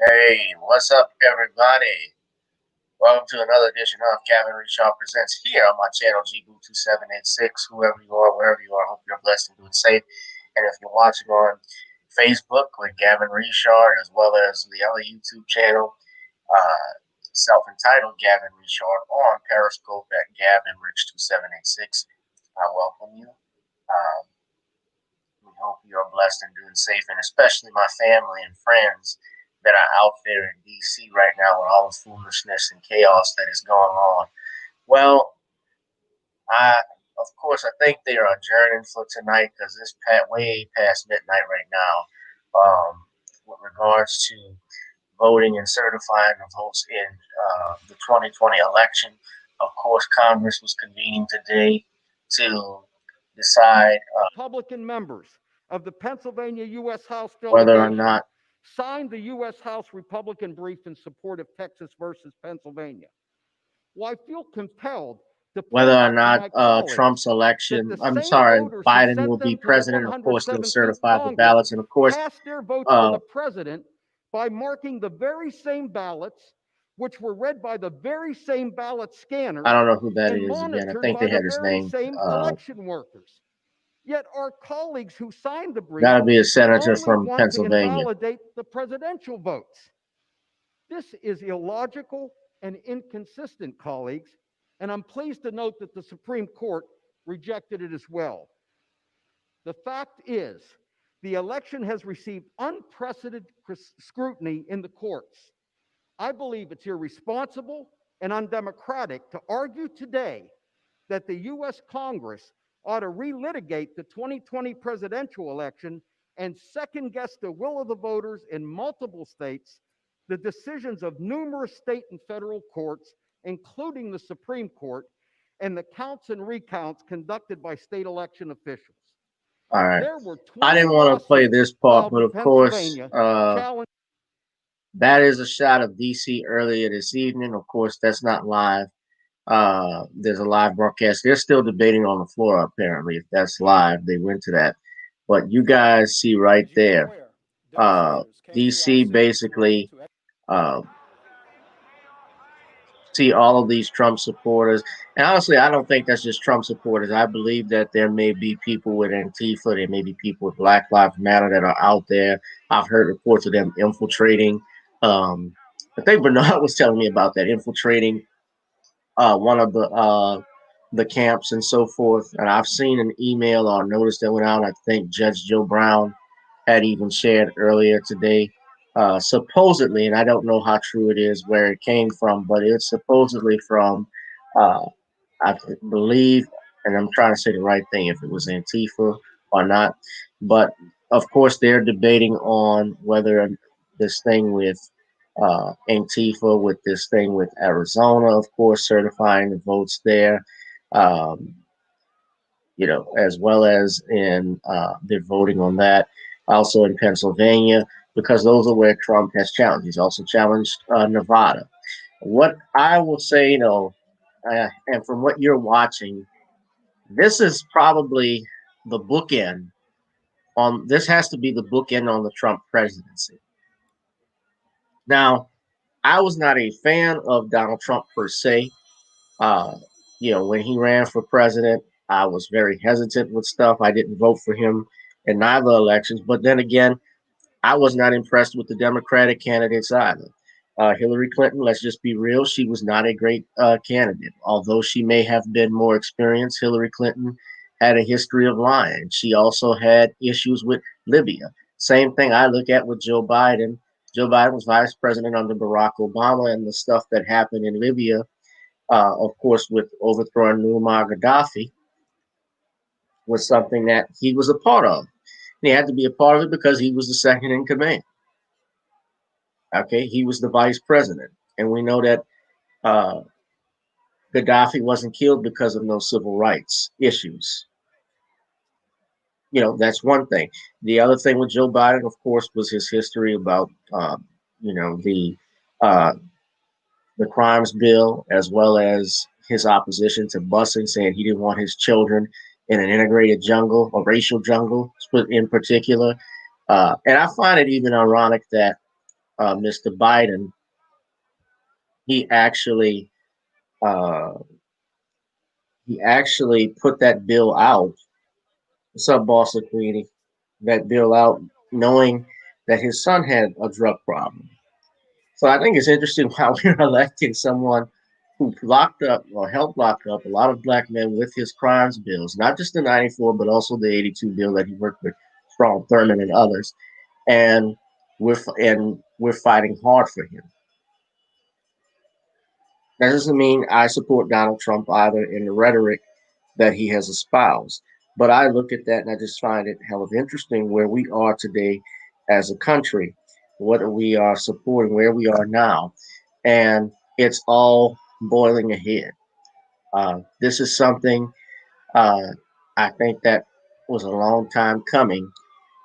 Hey, what's up, everybody? Welcome to another edition of Gavin Reshaw Presents here on my channel, GBoo2786. Whoever you are, wherever you are, I hope you're blessed and doing safe. And if you're watching on Facebook with Gavin Reshaw, as well as the other YouTube channel, self-entitled Gavin Reshaw, on Periscope at GavinRich2786, I welcome you. We hope you're blessed and doing safe, and especially my family and friends that are out there in DC right now with all the foolishness and chaos that is going on. Well, I of course I think they are adjourning for tonight because it's way past midnight right now. With regards to voting and certifying the votes in the 2020 election, of course, Congress was convening today to decide Republican members of the Pennsylvania U.S. House whether or delegation not signed the U.S. House Republican brief in support of Texas versus Pennsylvania. Well, I feel compelled to whether point or out to not my colleagues Trump's that election, the I'm same sorry, voters who Biden will sent be them to the president. Of course, they'll 117th certify the Congress ballots. And of course, cast their votes for the president by marking the very same ballots, which were read by the very same ballot scanners I don't know who that and is again. I monitored think by they the had his very name. same election workers. Yet our colleagues who signed the brief Got to be a senator only from want to Pennsylvania. invalidate the presidential votes. This is illogical and inconsistent, colleagues, and I'm pleased to note that the Supreme Court rejected it as well. The fact is, the election has received unprecedented scrutiny in the courts. I believe it's irresponsible and undemocratic to argue today that the U.S. Congress ought to relitigate the 2020 presidential election and second guess the will of the voters in multiple states, the decisions of numerous state and federal courts, including the Supreme Court, and the counts and recounts conducted by state election officials. All right. There were I didn't want to play this part, but of course, that is a shot of DC earlier this evening. Of course, that's not live. There's a live broadcast. They're still debating on the floor, apparently. If that's live, they went to that. But you guys see right there, DC basically see all of these Trump supporters. And honestly, I don't think that's just Trump supporters. I believe that there may be people with Antifa, there may be people with Black Lives Matter that are out there. I've heard reports of them infiltrating. I think Bernard was telling me about that, infiltrating one of the camps and so forth. And I've seen an email or notice that went out. I think Judge Joe Brown had even shared earlier today. Supposedly, and I don't know how true it is, where it came from, but it's supposedly from, uh, I believe, and I'm trying to say the right thing, if it was Antifa or not. But of course, they're debating on whether this thing with Antifa, with this thing with Arizona, of course, certifying the votes there, um, as well as in they're voting on that. Also in Pennsylvania, because those are where Trump has challenged. He's also challenged Nevada. What I will say, and from what you're watching, this is probably the bookend on. This has to be the bookend on the Trump presidency. Now, I was not a fan of Donald Trump per se. Uh, when he ran for president, I was very hesitant with stuff. I didn't vote for him in neither elections. But then again, I was not impressed with the Democratic candidates either. Hillary Clinton, let's just be real, she was not a great candidate. Although she may have been more experienced, Hillary Clinton had a history of lying. She also had issues with Libya. Same thing I look at with Joe Biden. Joe Biden was vice president under Barack Obama, and the stuff that happened in Libya, of course, with overthrowing Muammar Gaddafi, was something that he was a part of. And he had to be a part of it because he was the second in command. Okay, he was the vice president. And we know that Gaddafi wasn't killed because of no civil rights issues. That's one thing. The other thing with Joe Biden, of course, was his history about, uh, the crimes bill, as well as his opposition to busing, saying he didn't want his children in an integrated jungle, a racial jungle in particular. And I find it even ironic that Mr. Biden, he actually uh, he actually put that bill out. What's up, Boss Queenie? That bill out, knowing that his son had a drug problem. So I think it's interesting how we're electing someone who locked up or helped lock up a lot of black men with his crimes bills, not just the 94, but also the 82 bill that he worked with Strom Thurmond and others. And we're fighting hard for him. That doesn't mean I support Donald Trump either in the rhetoric that he has espoused. But I look at that and I just find it hell of interesting where we are today as a country, what we are supporting, where we are now. And it's all boiling ahead. This is something uh, I think that was a long time coming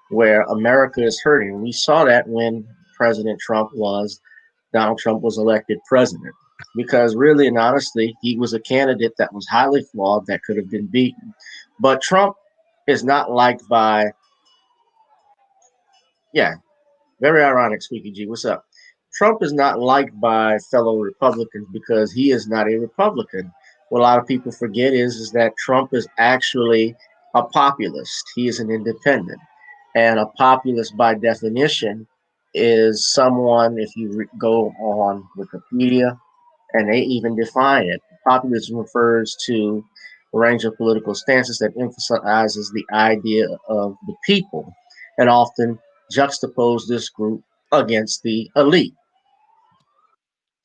where America is hurting. We saw that when President Trump was Donald Trump was elected president. Because really and honestly, he was a candidate that was highly flawed that could have been beaten. But Trump is not liked by, yeah, very ironic, Squeaky G. What's up? Trump is not liked by fellow Republicans because he is not a Republican. What a lot of people forget is that Trump is actually a populist. He is an independent. And a populist, by definition, is someone, if you go on Wikipedia, and they even define it. Populism refers to a range of political stances that emphasizes the idea of the people and often juxtapose this group against the elite.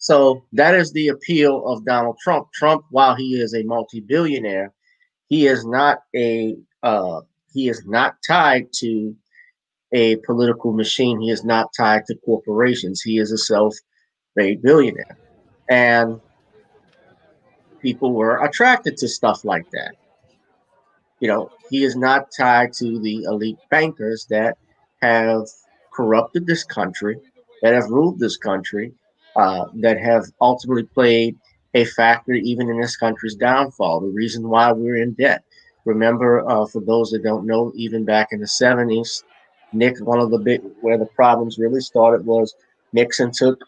So that is the appeal of Donald Trump. Trump, while he is a multi-billionaire, he is not a he is not tied to a political machine. He is not tied to corporations. He is a self-made billionaire, and people were attracted to stuff like that. He is not tied to the elite bankers that have corrupted this country, that have ruled this country, that have ultimately played a factor even in this country's downfall. The reason why we're in debt. Remember, for those that don't know, even back in the 70s, one of the big where the problems really started was Nixon took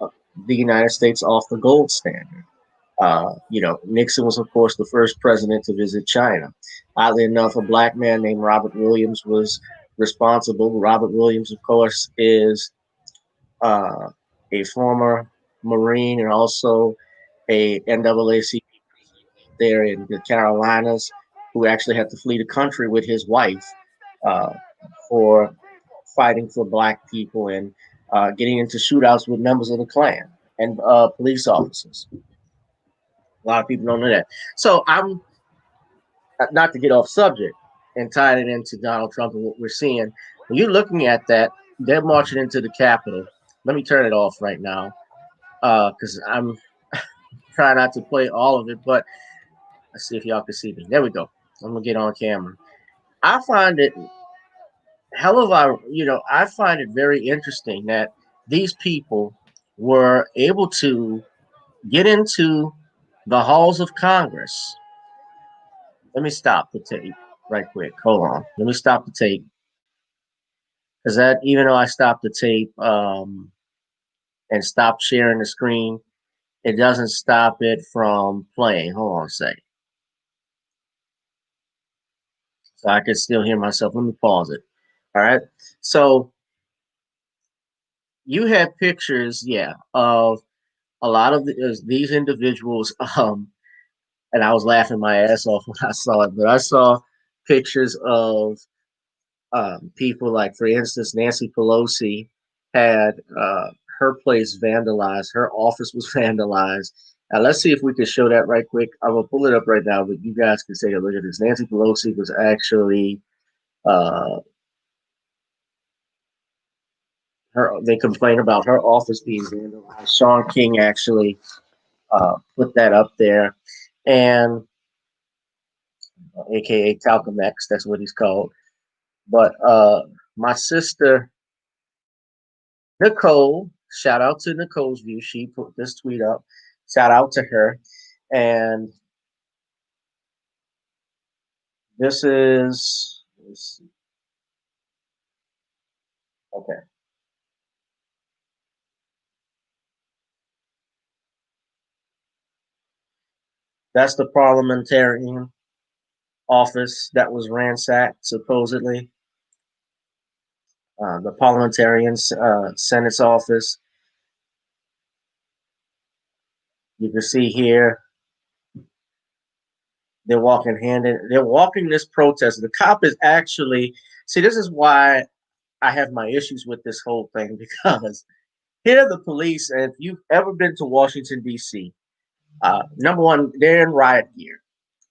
the United States off the gold standard. Nixon was, of course, the first president to visit China. Oddly enough, a black man named Robert Williams was responsible. Robert Williams, of course, is uh, a former Marine and also a NAACP there in the Carolinas, who actually had to flee the country with his wife uh, for fighting for black people and getting into shootouts with members of the Klan and police officers. A lot of people don't know that. So I'm not to get off subject and tying it into Donald Trump and what we're seeing. When you're looking at that, they're marching into the Capitol. Let me turn it off right now because I'm trying not to play all of it. But let's see if y'all can see me. There we go. I'm gonna get on camera. I find it I find it very interesting that these people were able to get into the halls of Congress. Let me stop the tape right quick. Hold on. Let me stop the tape. Because that, even though I stopped the tape and stopped sharing the screen, it doesn't stop it from playing. Hold on a second. So I can still hear myself. Let me pause it. All right. So you had pictures, yeah, of a lot of these individuals. And I was laughing my ass off when I saw it, but I saw pictures of people like, for instance, Nancy Pelosi had her place vandalized. Her office was vandalized. Now, let's see if we can show that right quick. I'm going to pull it up right now, but you guys can take a look at this. Nancy Pelosi was actually, uh, they complained about her office being vandalized. Sean King actually put that up there. And AKA Talcum X, that's what he's called. But my sister Nicole, shout out to Nicole's View. She put this tweet up. Shout out to her. And this is, let's see. Okay. That's the parliamentarian office that was ransacked, supposedly. The parliamentarian Senate's office. You can see here they're walking hand in. They're walking this protest. The cop is actually see. This is why I have my issues with this whole thing because here the police. And if you've ever been to Washington D.C., number one, they're in riot gear.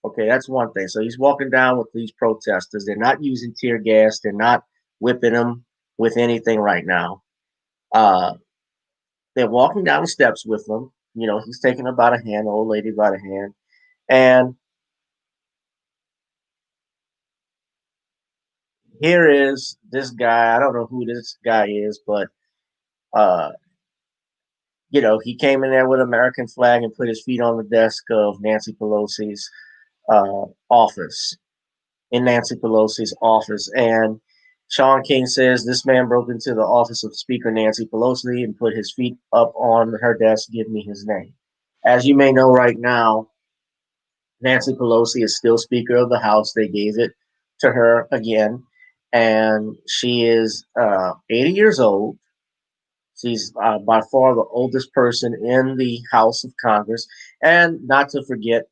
Okay, that's one thing. So he's walking down with these protesters. They're not using tear gas. They're not whipping them with anything right now. Uh, they're walking down the steps with them. You know, he's taking her by the hand, the old lady by the hand. And here is this guy. I don't know who this guy is, but uh, you know, he came in there with an American flag and put his feet on the desk of Nancy Pelosi's office, in Nancy Pelosi's office. And Sean King says this man broke into the office of Speaker Nancy Pelosi and put his feet up on her desk. Give me his name. As you may know right now, Nancy Pelosi is still Speaker of the House. They gave it to her again. And she is 80 years old. She's by far the oldest person in the House of Congress. And not to forget,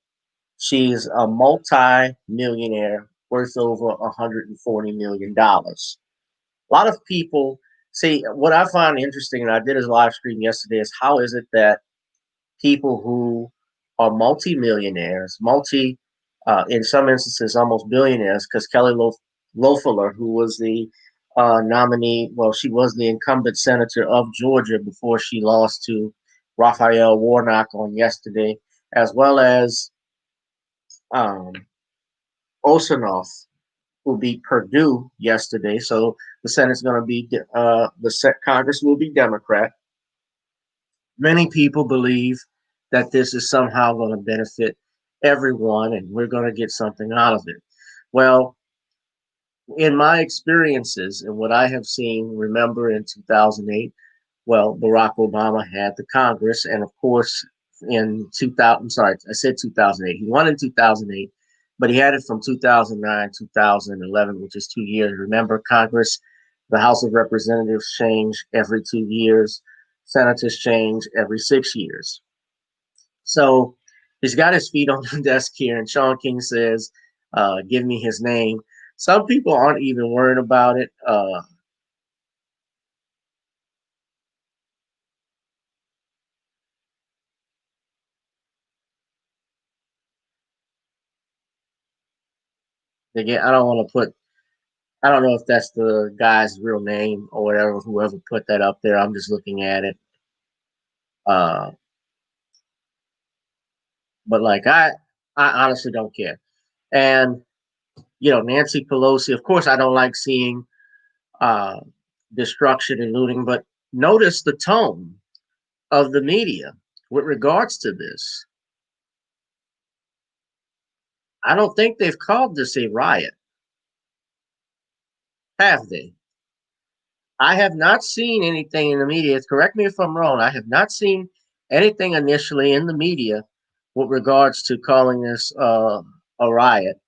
she's a multi-millionaire worth over $140 million. A lot of people see what I find interesting, and I did a live stream yesterday, is how is it that people who are multi-millionaires, in some instances, almost billionaires, because Loeffler, who was the nominee, well, she was the incumbent senator of Georgia before she lost to Raphael Warnock on yesterday, as well as um, Osanoff, who beat Purdue yesterday. So the Senate's going to be Congress will be Democrat. Many people believe that this is somehow going to benefit everyone, and we're going to get something out of it. Well, in my experiences and what I have seen, remember in 2008, well, Barack Obama had the Congress, and of course, in 2000, sorry, I said 2008. He won in 2008, but he had it from 2009, 2011, which is 2 years. Remember, Congress, the House of Representatives change every 2 years, senators change every 6 years. So he's got his feet on the desk here, and Sean King says, "Give me his name." Some people aren't even worried about it. Again, I don't want to put. I don't know if that's the guy's real name or whatever. Whoever put that up there, I'm just looking at it. Uh, but like I honestly don't care. And you know, Nancy Pelosi. Of course, I don't like seeing uh, destruction and looting, but notice the tone of the media with regards to this. I don't think they've called this a riot, have they? I have not seen anything in the media. Correct me if I'm wrong. I have not seen anything initially in the media with regards to calling this a riot,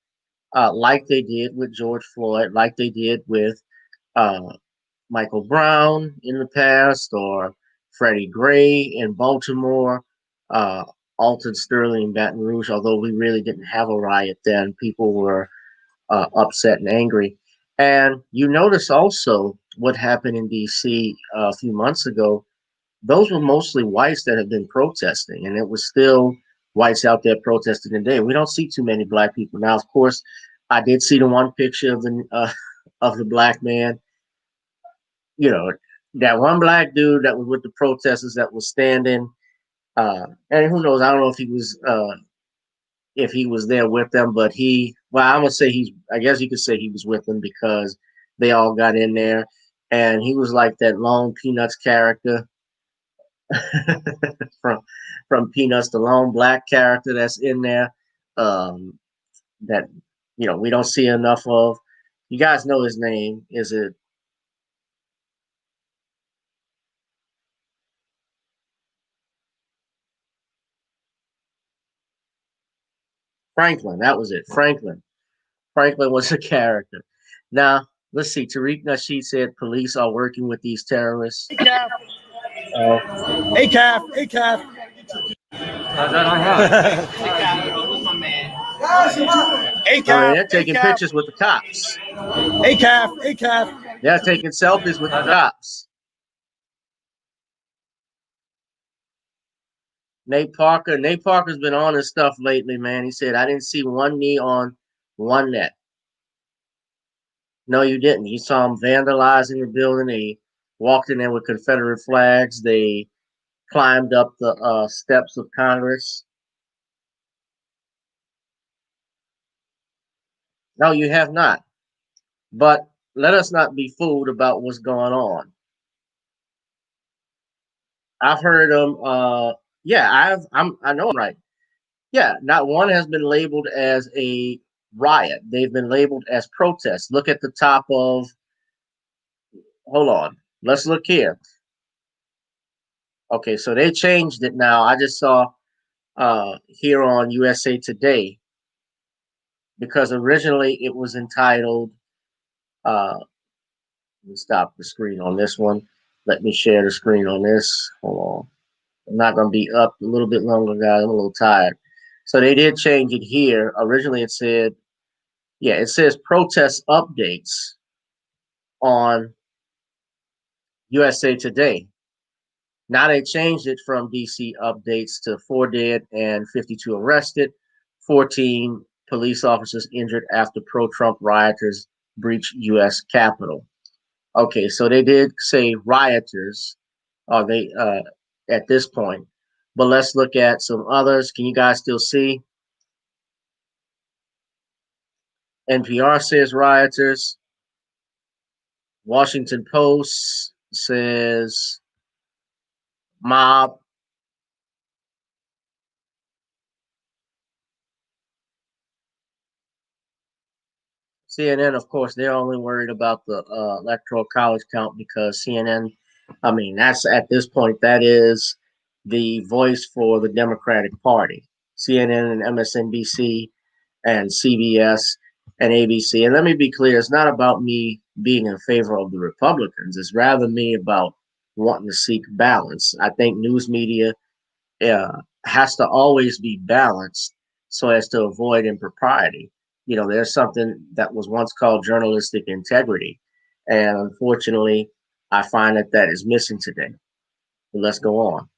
like they did with George Floyd, like they did with uh, Michael Brown in the past, or Freddie Gray in Baltimore, uh, Alton Sterling in Baton Rouge. Although we really didn't have a riot then, people were upset and angry. And you notice also what happened in D.C. A few months ago. Those were mostly whites that had been protesting, and it was still whites out there protesting today. We don't see too many black people now. Of course, I did see the one picture of the of the black man. You know, that one black dude that was with the protesters that was standing. And who knows? I don't know if he was there with them, but well, I'm gonna say I guess you could say he was with them because they all got in there, and he was like that lone Peanuts character from Peanuts, the lone black character that's in there, that we don't see enough of. You guys know his name? Is it? Franklin, that was it. Franklin. Franklin was a character. Now, let's see. Tariq Nasheed said police are working with these terrorists. Uh, ACAF, ACAF. That I have. I mean, ACAF, they're taking ACAF, pictures with the cops. ACAF, ACAF. They're taking selfies with the cops. Nate Parker. Nate Parker's been on his stuff lately, man. He said, I didn't see one knee on one neck. No, you didn't. You saw them vandalizing the building. They walked in there with Confederate flags. They climbed up the steps of Congress. No, you have not. But let us not be fooled about what's going on. I've heard them. Yeah, I know I'm right. Yeah, not one has been labeled as a riot. They've been labeled as protests. Look at the top of. Hold on. Let's look here. Okay, so they changed it now. I just saw here on USA Today because originally it was entitled. Let me stop the screen on this one. Let me share the screen on this. Hold on. I'm not going to be up a little bit longer, guys. I'm a little tired. So they did change it here. Originally it said, yeah, it says protest updates on USA Today. Now they changed it from DC updates to 4 dead and 52 arrested, 14 police officers injured after pro Trump rioters breached US Capitol. Okay, so they did say rioters, are they at this point? But let's look at some others. Can you guys still see? NPR says rioters. Washington Post says mob. CNN, of course, they're only worried about the electoral college count because CNN, I mean, that's at this point, that is the voice for the Democratic Party. CNN and MSNBC and CBS and ABC. And let me be clear, it's not about me being in favor of the Republicans. It's rather me about wanting to seek balance. I think news media has to always be balanced so as to avoid impropriety. You know, there's something that was once called journalistic integrity. And unfortunately, I find that that is missing today. But let's go on.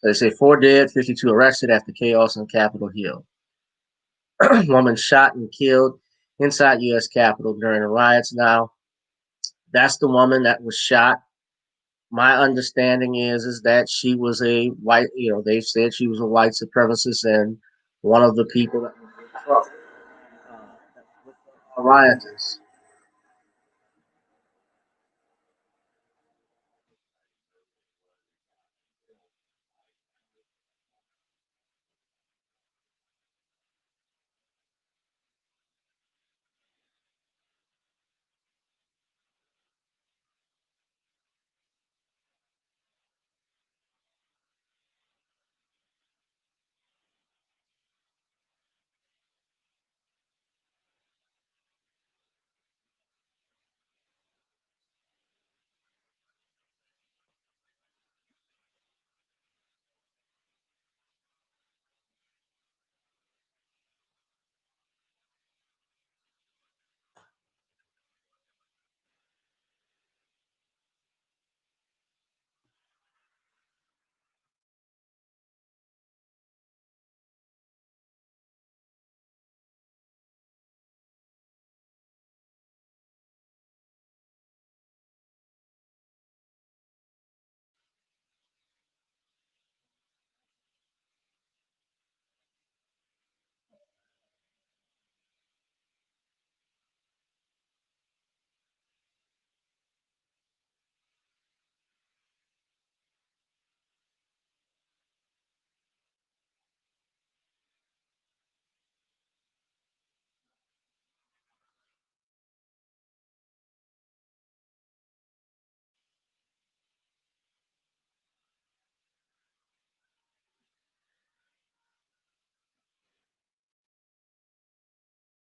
They say 4 dead, 52 arrested after chaos on Capitol Hill. Woman shot and killed inside U.S. Capitol during the riots. Now, that's the woman that was shot. My understanding is that she was a white. You know, they said she was a white supremacist and one of the people that was in trouble, with the rioters.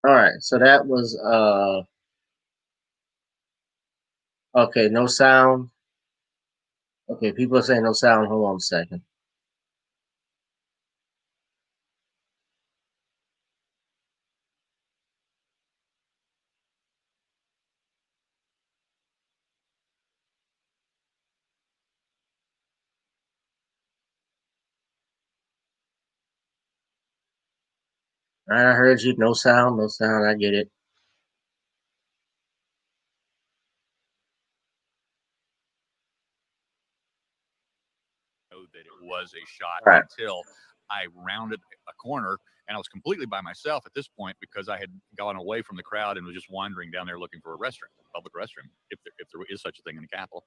All right, so that was okay, no sound. Okay, people are saying no sound. Hold on a second. All right, I heard you. No sound, no sound. I get it. Know that it was a shot All right. until I rounded a corner, and I was completely by myself at this point because I had gone away from the crowd and was just wandering down there looking for a restroom, public restroom, if there is such a thing in the Capitol.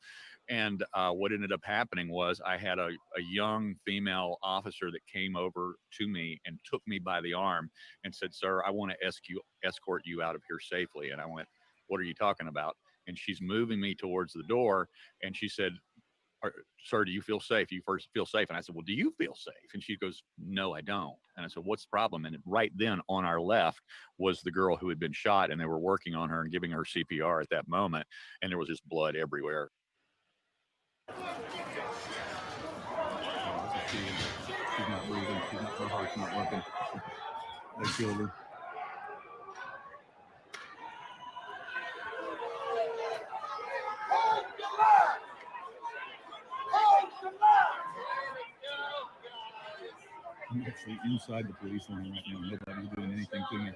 And what ended up happening was I had a young female officer that came over to me and took me by the arm and said, "Sir, I want to escort you out of here safely." And I went, "What are you talking about?" And she's moving me towards the door, and she said, "Sir, do you feel safe? You first feel safe?" And I said, "Well, do you feel safe?" And she goes, "No, I don't." And I said, "What's the problem?" And right then on our left was the girl who had been shot, and they were working on her and giving her CPR at that moment. And there was just blood everywhere. She's not breathing. Her heart's not working. They killed her. I'm actually inside the police line right now. Nobody's doing anything to me.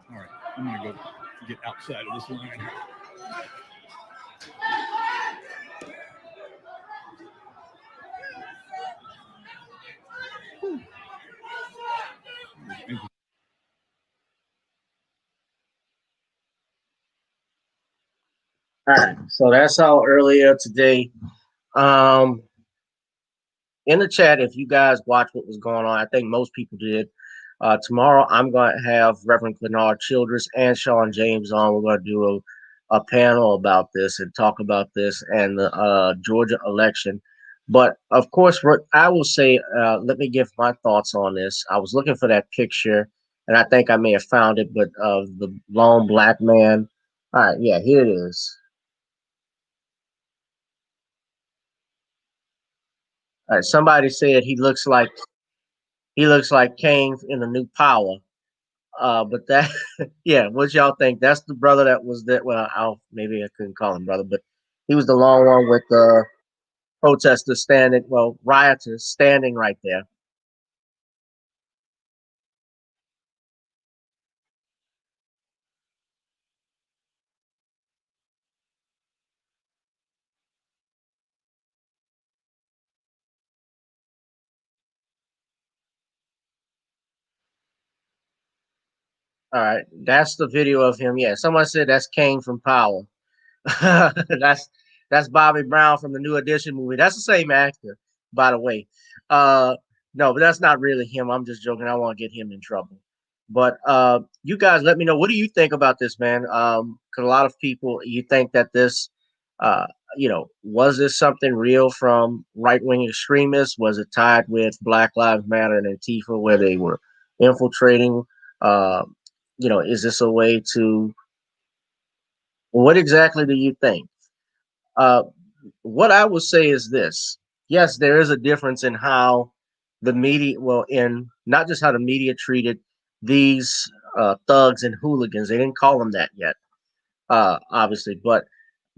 All right, I'm gonna go get outside of this line. All right, so that's how earlier today. Um, in the chat, if you guys watch what was going on, I think most people did. Tomorrow, I'm going to have Reverend Glenard Childress and Sean James on. We're going to do a panel about this and talk about this and the Georgia election. But of course, what I will say, let me give my thoughts on this. I was looking for that picture, and I think I may have found it, but the lone black man. All right, yeah, here it is. All right, somebody said he looks like Kane in the new Power. But that, yeah, what y'all think? That's the brother that was that. Well, I'll maybe I couldn't call him brother, but he was the long one with the protesters standing, well, rioters standing right there. All right, that's the video of him. Yeah, someone said that's Kane from Power. that's that's Bobby Brown from the New Edition movie. That's the same actor, by the way. Uh, no, but that's not really him. I'm just joking. I want to get him in trouble. But you guys, let me know. What do you think about this, man? Because a lot of people, you think that this, uh, was this something real from right wing extremists? Was it tied with Black Lives Matter and Antifa, where they were infiltrating? Uh, is this a way to? What exactly do you think? Uh, what I would say is this: yes, there is a difference in how the media, well, in not just how the media treated these thugs and hooligans. They didn't call them that yet, obviously, but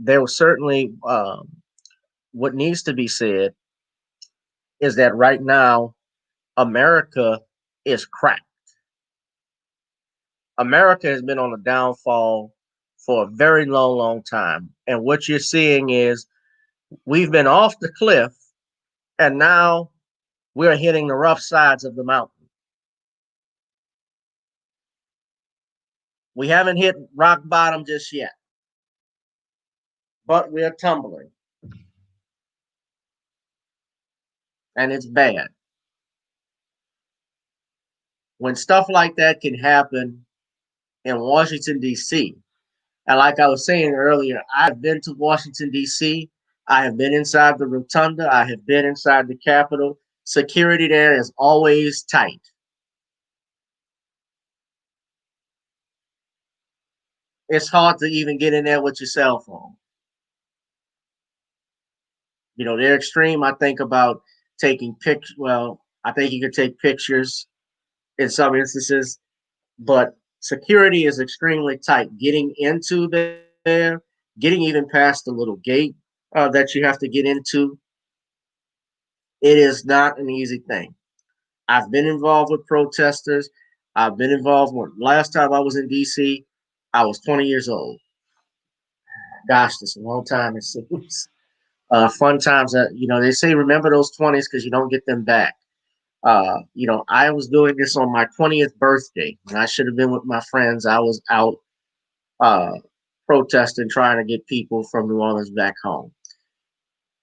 there was certainly what needs to be said is that right now America is cracked. America has been on a downfall for a very long, long time, and what you're seeing is we've been off the cliff, and now we're hitting the rough sides of the mountain. We haven't hit rock bottom just yet, but we're tumbling, and it's bad. when stuff like that can happen in Washington, D.C., and like I was saying earlier, I've been to Washington, D.C., I have been inside the rotunda, I have been inside the Capitol. Security there is always tight. It's hard to even get in there with your cell phone. You know, they're extreme. I think about taking pictures. Well, I think you could take pictures in some instances, but security is extremely tight. Getting into there, getting even past the little gate that you have to get into, it is not an easy thing. I've been involved with protesters. I've been involved with, last time I was in DC, I was 20 years old. Gosh, that's a long time it seems. Fun times that, you know, they say remember those 20s because you don't get them back. You know, I was doing this on my 20th birthday, and I should have been with my friends. I was out uh, protesting, trying to get people from New Orleans back home.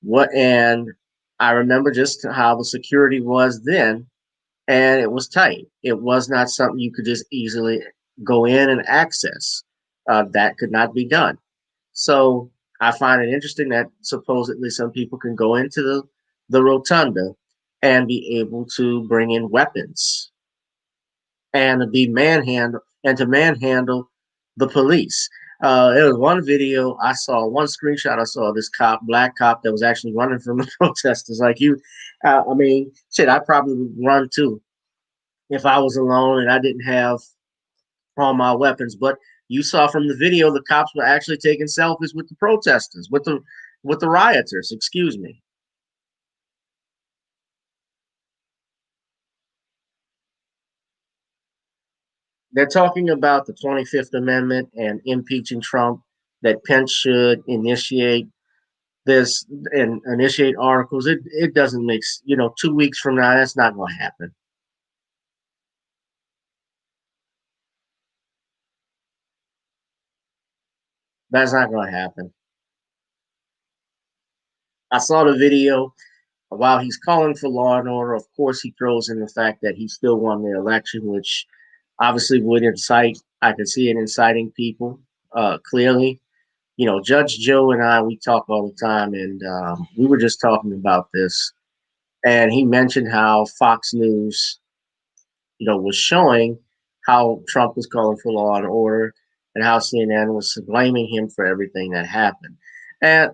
What and I remember just how the security was then, and it was tight. It was not something you could just easily go in and access. That could not be done. So I find it interesting that supposedly some people can go into the rotunda and be able to bring in weapons and to be manhandle and to manhandle the police. There was one video I saw, one screenshot I saw of this cop, black cop, that was actually running from the protesters. Like you, I mean, shit, I probably would run too if I was alone and I didn't have all my weapons. But you saw from the video, the cops were actually taking selfies with the protesters, with the rioters. Excuse me. They're talking about the 25th Amendment and impeaching Trump. That Pence should initiate this and initiate articles. It doesn't make, you know, 2 weeks from now that's not going to happen. That's not going to happen. I saw the video. While he's calling for law and order, of course, he throws in the fact that he still won the election, which obviously would incite. I could see it inciting people clearly. You know, Judge Joe and I, we talk all the time, and we were just talking about this. And he mentioned how Fox News, you know, was showing how Trump was calling for law and order and how CNN was blaming him for everything that happened. And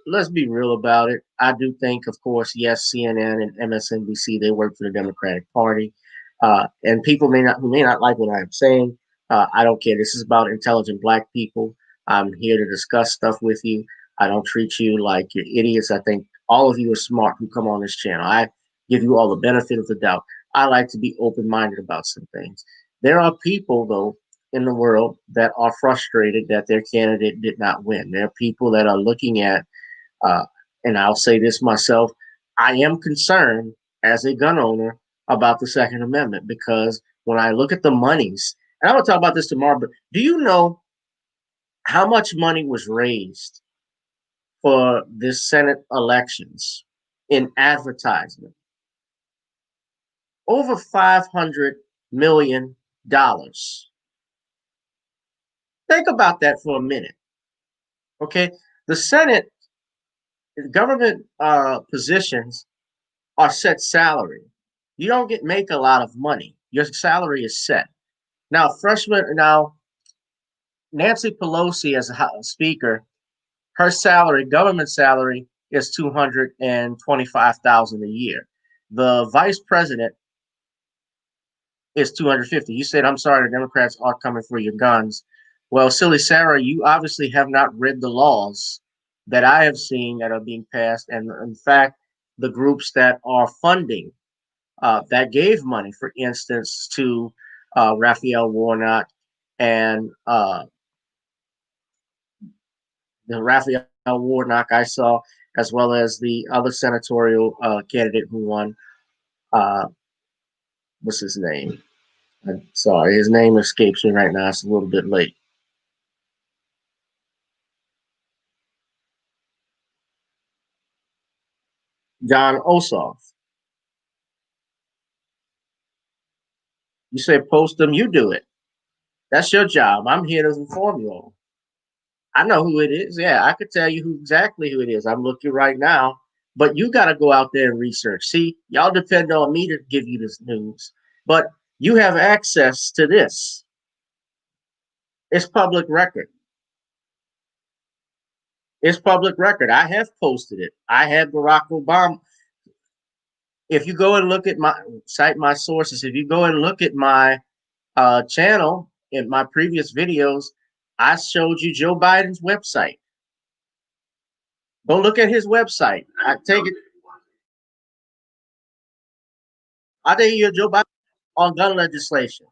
let's be real about it. I do think, of course, yes, CNN and MSNBC, they work for the Democratic Party. And people who may not like what I'm saying, I don't care. This is about intelligent black people. I'm here to discuss stuff with you. I don't treat you like you're idiots. I think all of you are smart who come on this channel. I give you all the benefit of the doubt. I like to be open minded about some things. There are people, though, in the world that are frustrated that their candidate did not win. There are people that are looking at, uh, and I'll say this myself, I am concerned as a gun owner about the Second Amendment because when I look at the monies, and I'm going to talk about this tomorrow, but do you know how much money was raised for this Senate elections in advertisement? Over $500 million. Think about that for a minute. Okay, the Senate government positions are set salary. You don't get make a lot of money. Your salary is set. Now Nancy Pelosi as a speaker, her salary, government salary, is 225,000 a year. The vice president is 250. You said, I'm sorry, the Democrats are coming for your guns. Well, silly Sarah, you obviously have not read the laws that I have seen that are being passed. And in fact, the groups that are funding, that gave money, for instance, to Raphael Warnock and the Raphael Warnock I saw, as well as the other senatorial candidate who won. Uh, what's his name? I'm sorry, his name escapes me right now. It's a little bit late. John Ossoff. You say post them, you do it. That's your job. I'm here to inform you all. I know who it is. Yeah, I could tell you exactly who it is. I'm looking right now, but you got to go out there and research. See, y'all depend on me to give you this news, but you have access to this. It's public record. It's public record. I have posted it. I had Barack Obama. If you go and look at my cite my sources, if you go and look at my channel in my previous videos, I showed you Joe Biden's website. Go look at his website. I tell you, Joe Biden on gun legislation.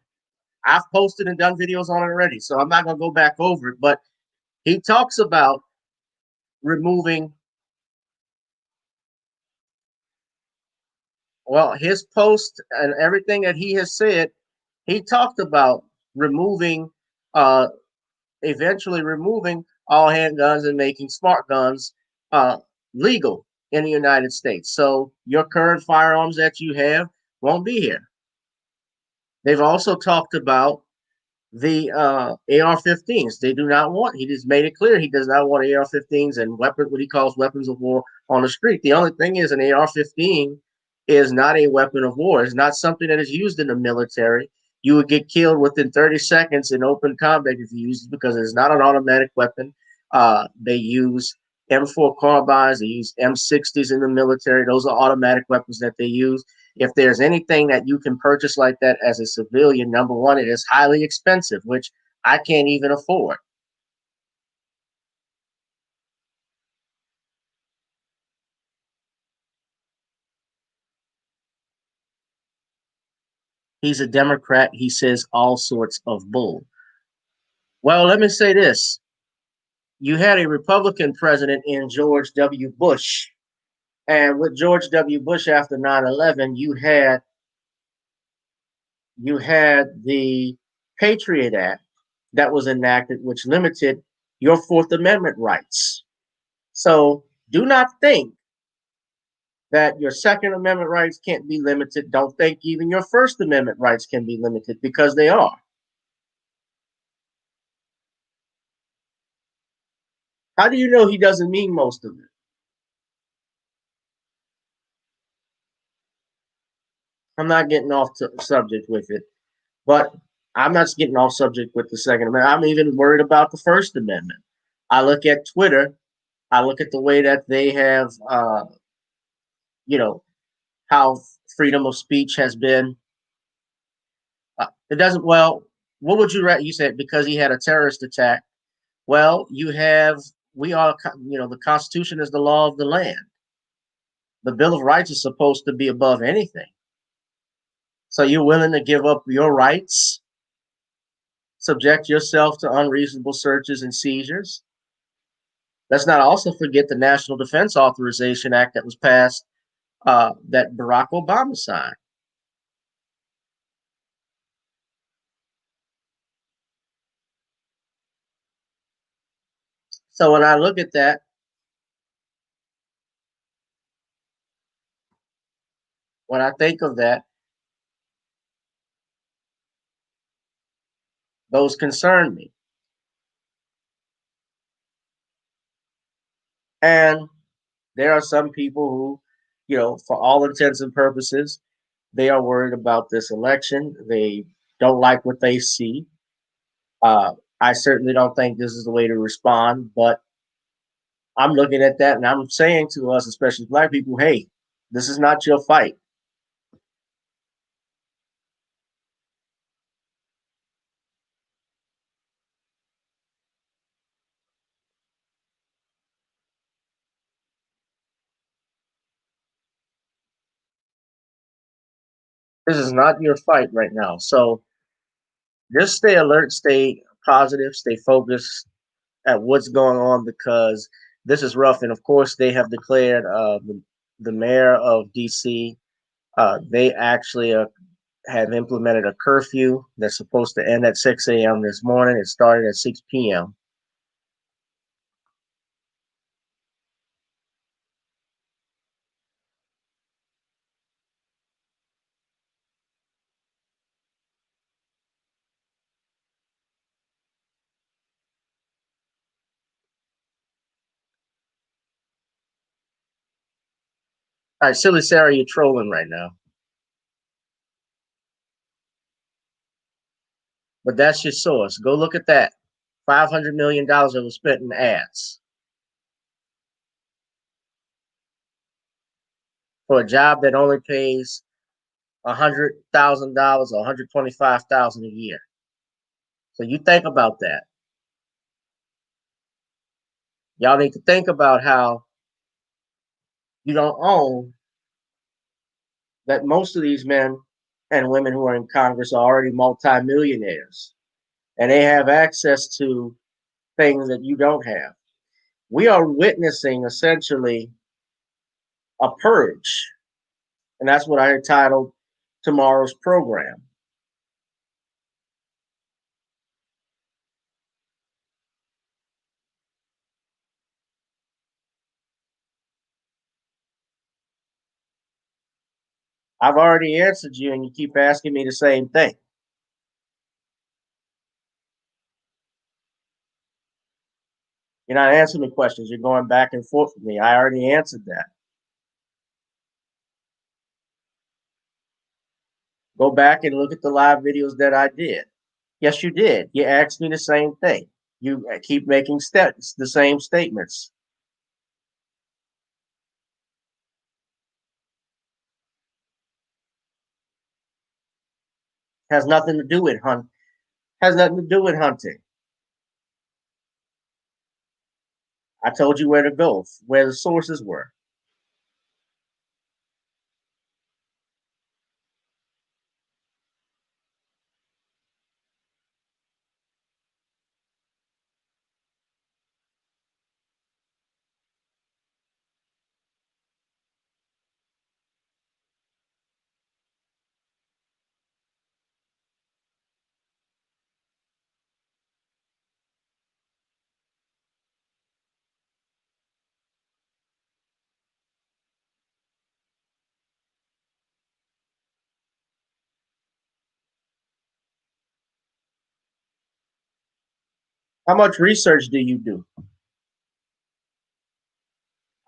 I've posted and done videos on it already, so I'm not gonna go back over it. But he talks about removing. Well, his post and everything that he has said, he talked about removing, uh, eventually removing all handguns and making smart guns uh, legal in the United States. So your current firearms that you have won't be here. They've also talked about the AR-15s. They do not want. He just made it clear he does not want AR-15s and what he calls weapons of war on the street. The only thing is, an AR-15 is not a weapon of war. It's not something that is used in the military. You would get killed within 30 seconds in open combat if you use it because it's not an automatic weapon. They use M4 carbines. They use M60s in the military. Those are automatic weapons that they use. If there's anything that you can purchase like that as a civilian, number one, it is highly expensive, which I can't even afford. He's a Democrat. He says all sorts of bull. Well, let me say this. You had a Republican president in George W. Bush. And with George W. Bush after 9/11, you had the Patriot Act that was enacted, which limited your Fourth Amendment rights. So do not think that your Second Amendment rights can't be limited. Don't think even your First Amendment rights can be limited because they are. How do you know he doesn't mean most of it? I'm not getting off subject with it, but I'm not getting off subject with the Second Amendment. I'm even worried about the First Amendment. I look at Twitter. I look at the way that they have, you know, how freedom of speech has been. It doesn't. Well, what would you? You said because he had a terrorist attack. Well, you have. We are. The Constitution is the law of the land. The Bill of Rights is supposed to be above anything. So you're willing to give up your rights, subject yourself to unreasonable searches and seizures. Let's not also forget the National Defense Authorization Act that was passed that Barack Obama signed. So when I look at that, when I think of that, those concern me. And there are some people who, for all intents and purposes, they are worried about this election. They don't like what they see. I certainly don't think this is the way to respond, but I'm looking at that and I'm saying to us, especially black people, hey, this is not your fight. This is not your fight right now. So just stay alert, stay positive, stay focused at what's going on because this is rough. And of course, they have declared the mayor of DC. They actually have implemented a curfew that's supposed to end at 6 a.m. this morning. It started at 6 p.m. All right, silly Sarah, you're trolling right now. But that's your source. Go look at that. $500 million that was spent in ads for a job that only pays $100,000 or $125,000 a year. So you think about that. Y'all need to think about how you don't own that most of these men and women who are in Congress are already multimillionaires and they have access to things that you don't have. We are witnessing essentially a purge, and that's what I entitled tomorrow's program. I've already answered you, and you keep asking me the same thing. You're not answering the questions. You're going back and forth with me. I already answered that. Go back and look at the live videos that I did. Yes, you did. You asked me the same thing. You keep making the same statements. Has nothing to do with hunt. Has nothing to do with hunting. I told you where to go, where the sources were. How much research do you do?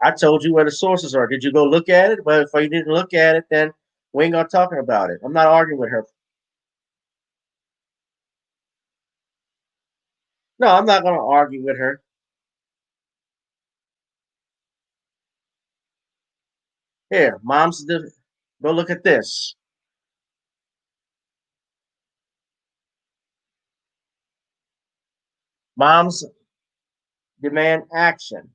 I told you where the sources are. Did you go look at it? Well, if you didn't look at it, then we ain't gonna talking about it. I'm not arguing with her. No, I'm not gonna argue with her. Here, go look at this. Moms demand action.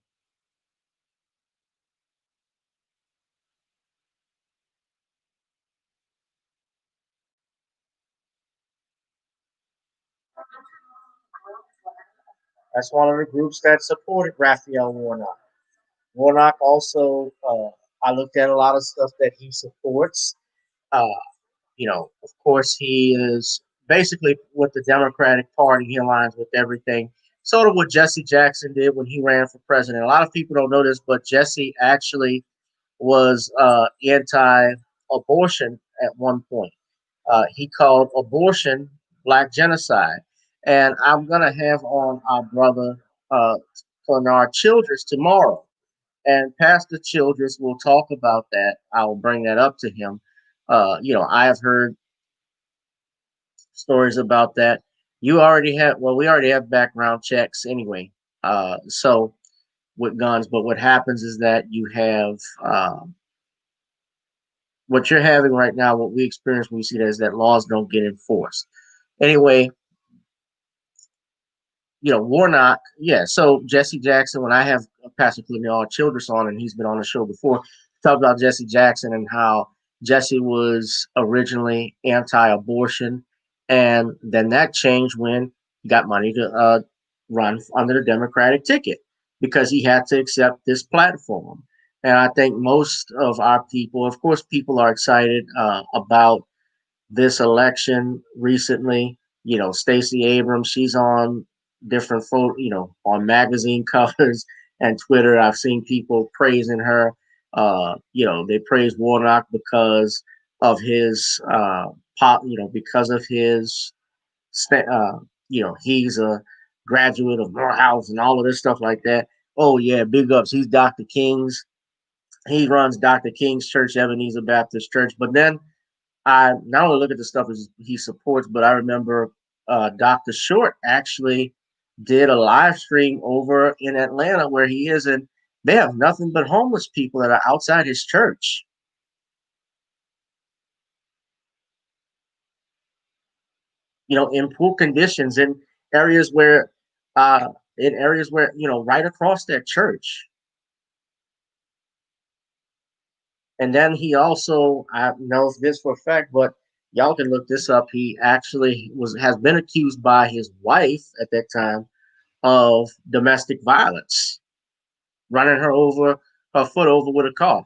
That's one of the groups that supported Raphael Warnock. Warnock also, I looked at a lot of stuff that he supports. Uh, of course, he is basically with the Democratic Party. He aligns with everything. Sort of what Jesse Jackson did when he ran for president. A lot of people don't know this, but Jesse actually was anti-abortion at one point. He called abortion black genocide. And I'm going to have on our brother Clenard Childress tomorrow. And Pastor Childress will talk about that. I'll bring that up to him. I have heard stories about that. We already have background checks anyway. So with guns, but what happens is that you have what you're having right now, what we experience when we see that is that laws don't get enforced. Anyway, Warnock, yeah. So Jesse Jackson, when I have Pastor Clenard Childress on, and he's been on the show before, talked about Jesse Jackson and how Jesse was originally anti-abortion, and then that changed when he got money to run under the Democratic ticket because he had to accept this platform. And I think most of our people, of course, people are excited about this election recently. Stacey Abrams, she's on different on magazine covers and Twitter. I've seen people praising her. They praise Warnock because of his because of his, he's a graduate of Morehouse and all of this stuff like that. Oh yeah, big ups. He's Dr. King's He runs Dr. King's Church, Ebenezer Baptist Church. But then I not only look at the stuff he supports, but I remember Dr. Short actually did a live stream over in Atlanta where he is, and they have nothing but homeless people that are outside his church. In poor conditions areas where, uh, in areas where right across that church. And then he also, I know this for a fact, but y'all can look this up. He actually has been accused by his wife at that time of domestic violence, running her foot over with a car.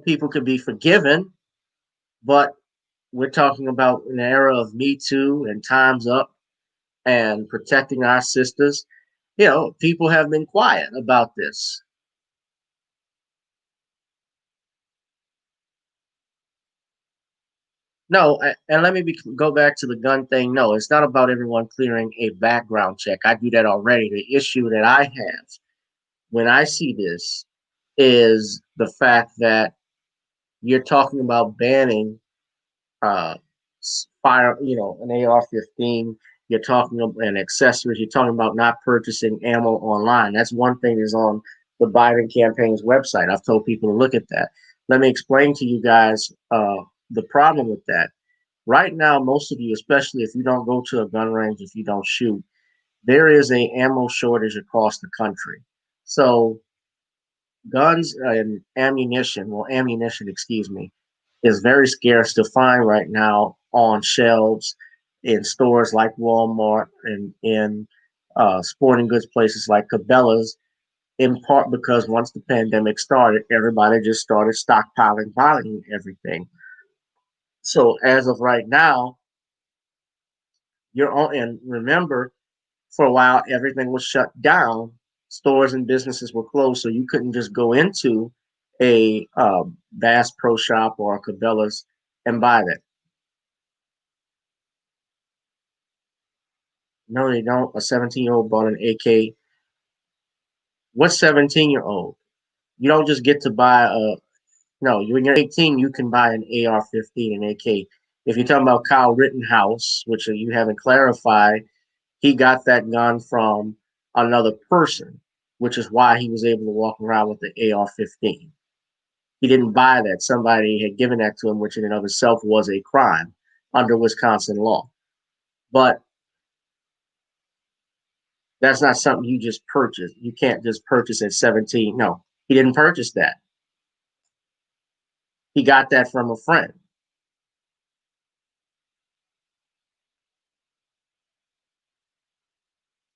People can be forgiven, but we're talking about an era of Me Too and Time's Up and protecting our sisters. People have been quiet about this. No, and let me go back to the gun thing. No, it's not about everyone clearing a background check. I do that already. The issue that I have when I see this is the fact that you're talking about banning uh, fire, an AR-15. You're talking about and accessories. You're talking about not purchasing ammo online. That's one thing that's on the Biden campaign's website. I've told people to look at that. Let me explain to you guys the problem with that. Right now, most of you, especially if you don't go to a gun range, if you don't shoot, there is a ammo shortage across the country. So guns and ammunition, excuse me, is very scarce to find right now on shelves in stores like Walmart and in sporting goods places like Cabela's, in part because once the pandemic started, everybody just started stockpiling, buying everything. So as of right now, you're on, and remember, for a while, everything was shut down. Stores and businesses were closed, so you couldn't just go into a Bass Pro Shop or a Cabela's and buy that. No, they don't. A 17-year-old bought an AK. What 17-year-old? You don't just get to buy a. No, when you're 18, you can buy an AR-15 and AK. If you're talking about Kyle Rittenhouse, which you haven't clarified, he got that gun from another person, which is why he was able to walk around with the AR-15. He didn't buy that. Somebody had given that to him, which in and of itself was a crime under Wisconsin law. But that's not something you just purchase. You can't just purchase at 17. No, he didn't purchase that. He got that from a friend.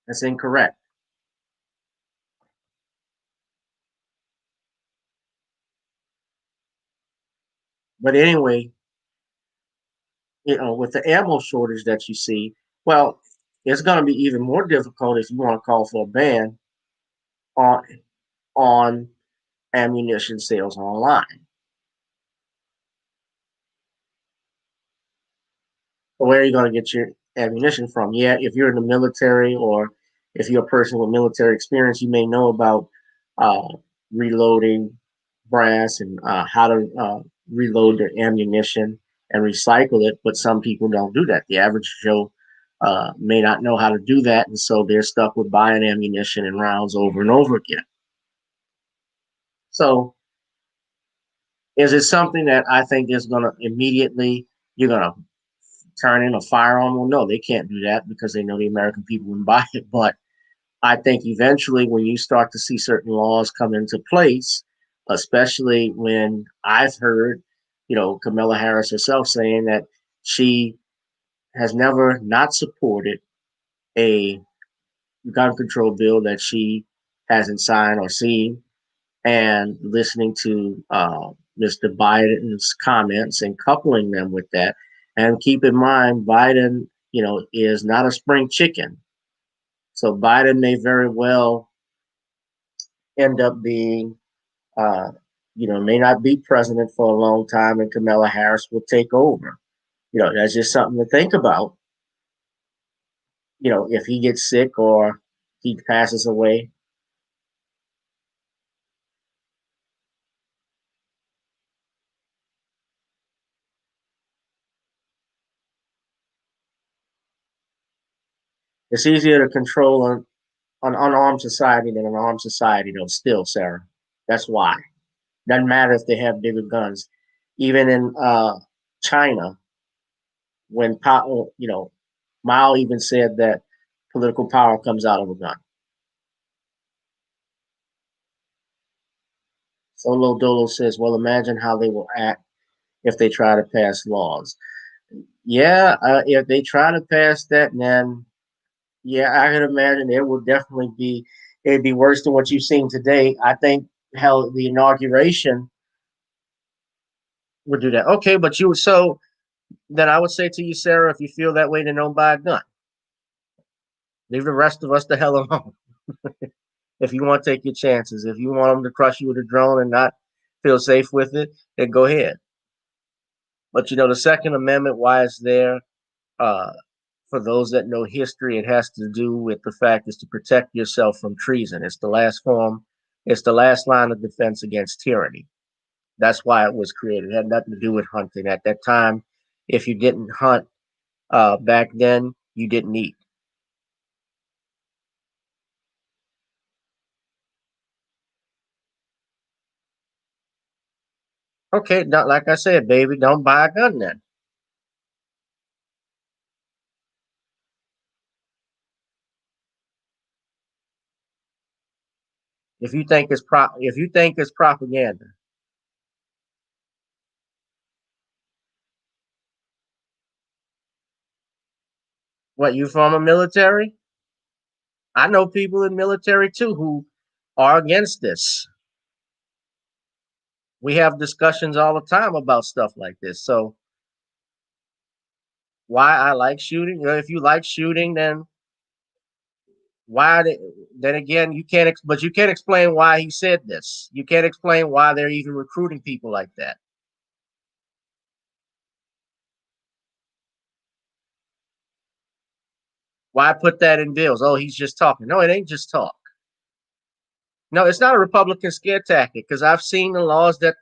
That's incorrect. But anyway, with the ammo shortage that you see, well, it's going to be even more difficult if you want to call for a ban on on ammunition sales online. Where are you going to get your ammunition from? Yeah, if you're in the military or if you're a person with military experience, you may know about uh, reloading brass and how to reload their ammunition and recycle it. But some people don't do that. The average Joe may not know how to do that, and so they're stuck with buying ammunition and rounds over and over again. So, is it something that I think is going to immediately you're going to turn in a firearm? Well, no, they can't do that because they know the American people wouldn't buy it. But I think eventually, when you start to see certain laws come into place, especially when I've heard, Kamala Harris herself saying that she has never not supported a gun control bill that she hasn't signed or seen, and listening to Mr. Biden's comments and coupling them with that. And keep in mind, Biden, is not a spring chicken. So Biden may very well end up being, uh, may not be president for a long time, and Kamala Harris will take over. That's just something to think about. If he gets sick or he passes away. It's easier to control an unarmed society than an armed society, though. Still, Sarah, that's why. Doesn't matter if they have bigger guns. Even in China, when Mao even said that political power comes out of a gun. Solo Dolo says, "Well, imagine how they will act if they try to pass laws." Yeah, if they try to pass that, then yeah, I can imagine it would definitely be. It'd be worse than what you've seen today. I think hell, the inauguration would do that. Okay, but you so then I would say to you, Sarah, if you feel that way, then don't buy a gun. Leave the rest of us the hell alone. If you want to take your chances, if you want them to crush you with a drone and not feel safe with it, then go ahead. But the Second Amendment, why it's there, uh, for those that know history, it has to do with the fact is to protect yourself from treason. It's the last form, it's the last line of defense against tyranny. That's why it was created. It had nothing to do with hunting. At that time, if you didn't hunt back then, you didn't eat. Okay, not like I said, baby, don't buy a gun then. If you think it's propaganda, what you from a military? I know people in military too who are against this. We have discussions all the time about stuff like this. So why I like shooting? If you like shooting, then why? Then again, you can't. But you can't explain why he said this. You can't explain why they're even recruiting people like that. Why put that in bills? Oh, he's just talking. No, it ain't just talk. No, it's not a Republican scare tactic because I've seen the laws that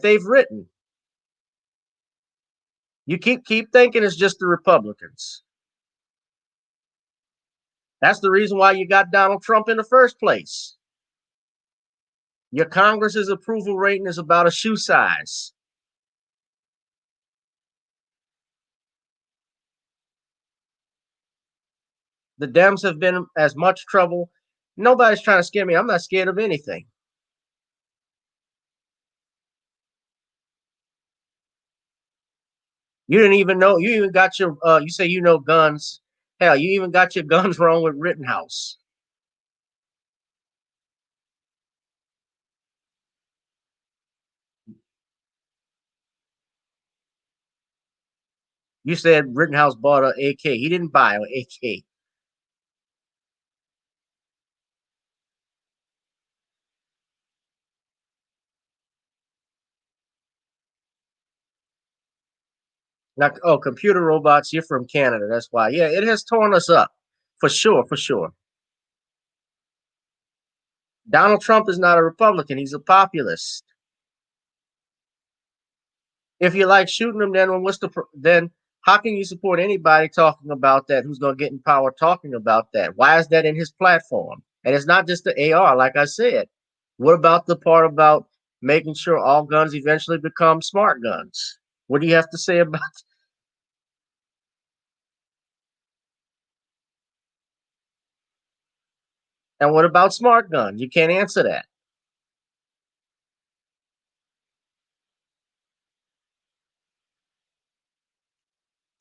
they've written. You keep thinking it's just the Republicans. That's the reason why you got Donald Trump in the first place. Your Congress's approval rating is about a shoe size. The Dems have been as much trouble. Nobody's trying to scare me. I'm not scared of anything. You didn't even know. You even got your. You say you know guns. Hell, you even got your guns wrong with Rittenhouse. You said Rittenhouse bought an AK. He didn't buy an AK. Now, oh, computer robots. You're from Canada. That's why. Yeah, it has torn us up for sure. For sure. Donald Trump is not a Republican. He's a populist. If you like shooting them, then then how can you support anybody talking about that who's going to get in power talking about that? Why is that in his platform? And it's not just the AR, like I said. What about the part about making sure all guns eventually become smart guns? What do you have to say about? And what about smart guns? You can't answer that.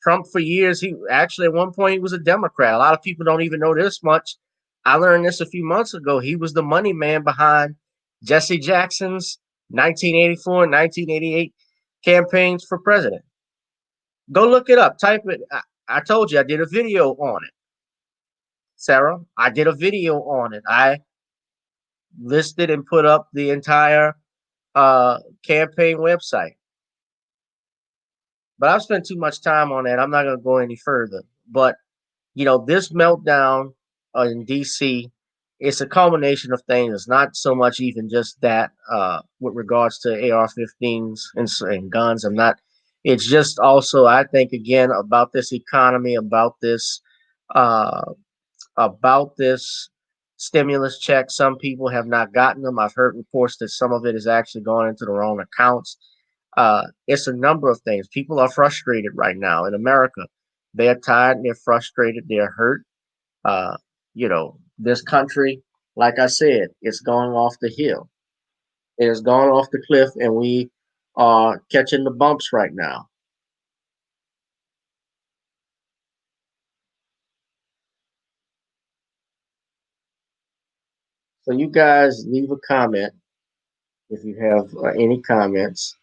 Trump for years, he actually at one point he was a Democrat. A lot of people don't even know this much. I learned this a few months ago. He was the money man behind Jesse Jackson's 1984 and 1988 campaigns for president. Go look it up. Type it. I told you I did a video on it. Sarah, I did a video on it. I listed and put up the entire campaign website. But I've spent too much time on that. I'm not going to go any further. But this meltdown in DC, it's a culmination of things. It's not so much even just that with regards to AR-15s and guns. I'm not. It's just also I think again about this economy, uh, about this stimulus check. Some people have not gotten them. I've heard reports that some of it is actually going into the wrong accounts. It's a number of things. People are frustrated right now in America. They're tired, they're frustrated, they're hurt. Uh, this country, like I said, it's going off the hill. It is going off the cliff, and we are catching the bumps right now. So you guys leave a comment if you have any comments.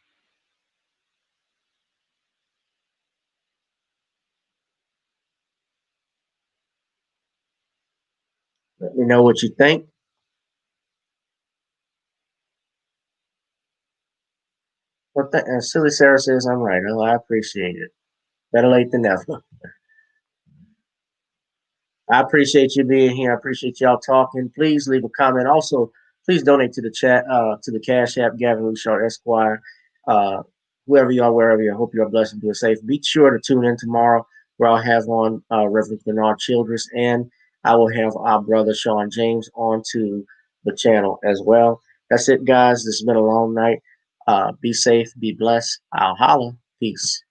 Let me know what you think. Silly Sarah says I'm right. Oh, I appreciate it. Better late than never. I appreciate you being here. I appreciate y'all talking. Please leave a comment. Also, please donate to the chat, to the Cash App, Gavin Lushart Esquire. Whoever you are, wherever you are, I hope you are blessed and be safe. Be sure to tune in tomorrow where I'll have on Reverend Bernard Childress, and I will have our brother Sean James onto the channel as well. That's it, guys. This has been a long night. Be safe, be blessed. I'll holla. Peace.